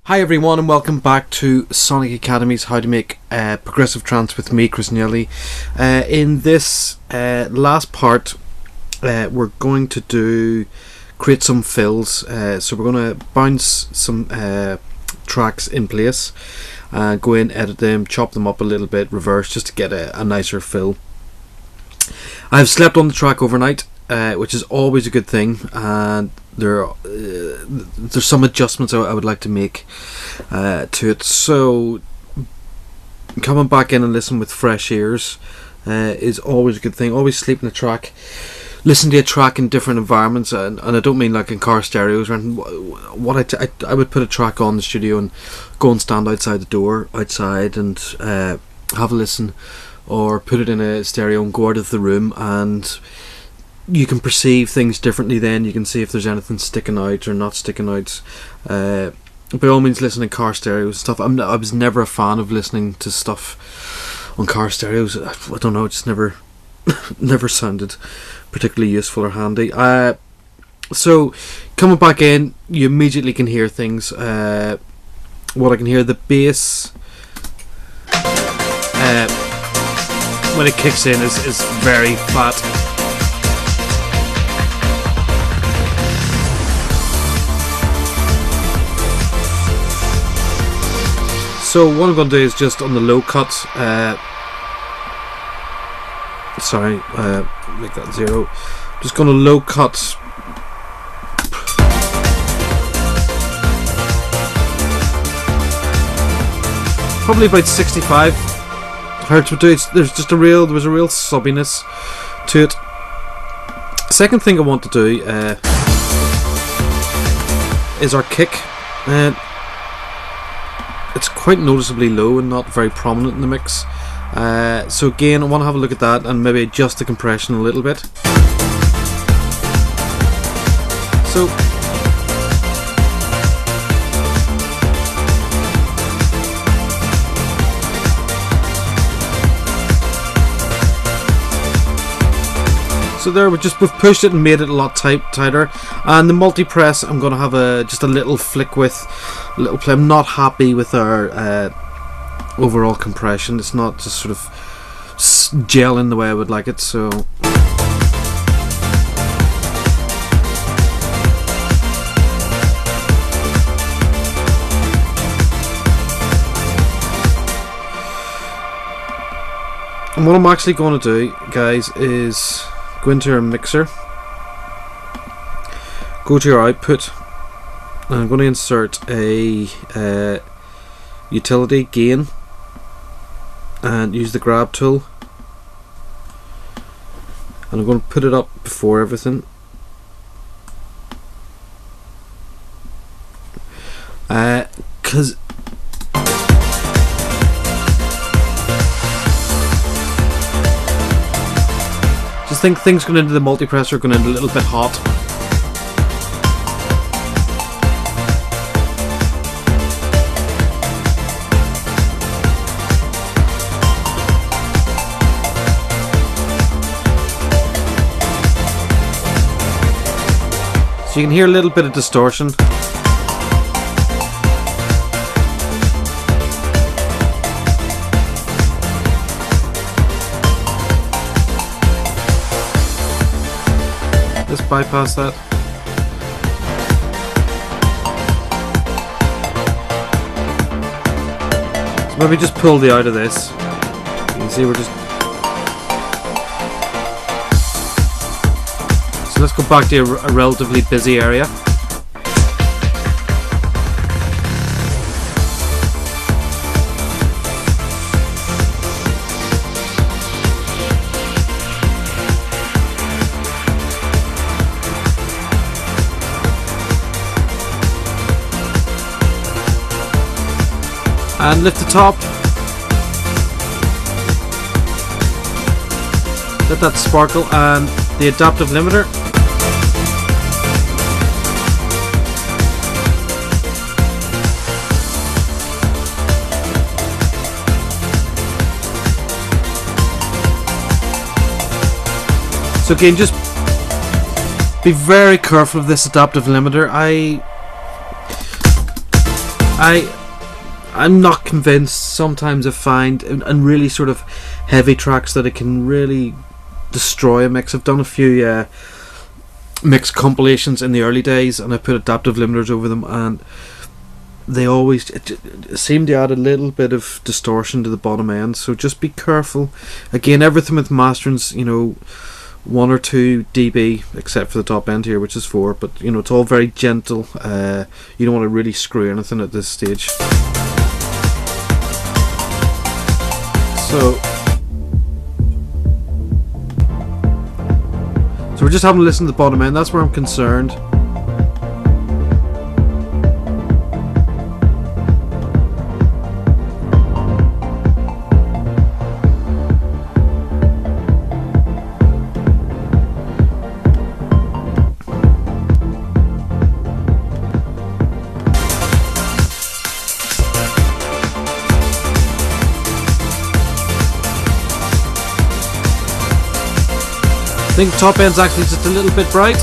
Hi everyone and welcome back to Sonic Academy's How to Make Progressive Trance with me, Chris Neely. In this last part we're going to create some fills, so we're going to bounce some tracks in place and go in, edit them, chop them up a little bit, reverse, just to get a nicer fill. I've slept on the track overnight, which is always a good thing, and there's some adjustments I would like to make to it. So coming back in and listen with fresh ears is always a good thing. Always sleep in the track, listen to a track in different environments, and I don't mean like in car stereos or anything. What I would put a track on in the studio and go and stand outside the door outside and have a listen, or put it in a stereo and go out of the room, and you can perceive things differently. Then you can see if there's anything sticking out or not sticking out. By all means, listen in car stereos stuff. I was never a fan of listening to stuff on car stereos. I don't know, it just never sounded particularly useful or handy. So coming back in, you immediately can hear things. What I can hear, the bass when it kicks in is very flat. So what I'm going to do is just on the low cut, make that 0. I'm just going to low cut probably about 65 hertz would do. There was a real subbiness to it. Second thing I want to do is our kick. It's quite noticeably low and not very prominent in the mix. So again, I want to have a look at that and maybe adjust the compression a little bit. So there, we've pushed it and made it a lot tighter. And the multi-press, I'm going to have just a little flick with, a little play. I'm not happy with our overall compression. It's not just sort of gelling the way I would like it. So and what I'm actually going to do, guys, is go into your mixer, go to your output, and I'm going to insert a utility gain and use the grab tool, and I'm going to put it up before everything. Because I think things going into the multipress are going in a little bit hot. So you can hear a little bit of distortion. Let's bypass that. So maybe just pull the out of this. You can see we're just. So let's go back to a relatively busy area. And lift the top. Let that sparkle, and the adaptive limiter. So again, just be very careful of this adaptive limiter. I'm not convinced. Sometimes I find and really sort of heavy tracks that it can really destroy a mix. I've done a few mix compilations in the early days, and I put adaptive limiters over them, and they always seem to add a little bit of distortion to the bottom end. So just be careful. Again, everything with mastering's, you know, 1 or 2 dB, except for the top end here, which is 4. But you know, it's all very gentle. You don't want to really screw anything at this stage. So we're just having to listen to the bottom end. That's where I'm concerned. I think top end's actually just a little bit bright.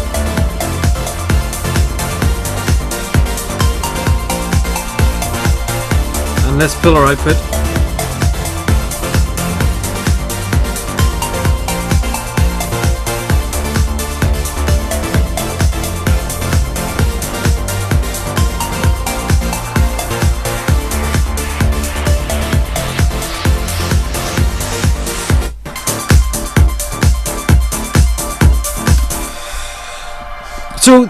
And let's pull our output. So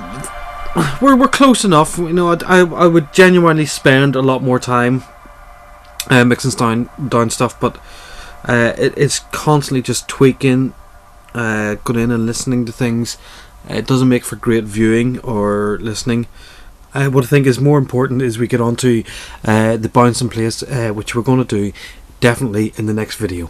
we're close enough. You know, I would genuinely spend a lot more time mixing down stuff, but it's constantly just tweaking, going in and listening to things. It doesn't make for great viewing or listening. What I think is more important is we get on to the bounce in place, which we're going to do definitely in the next video.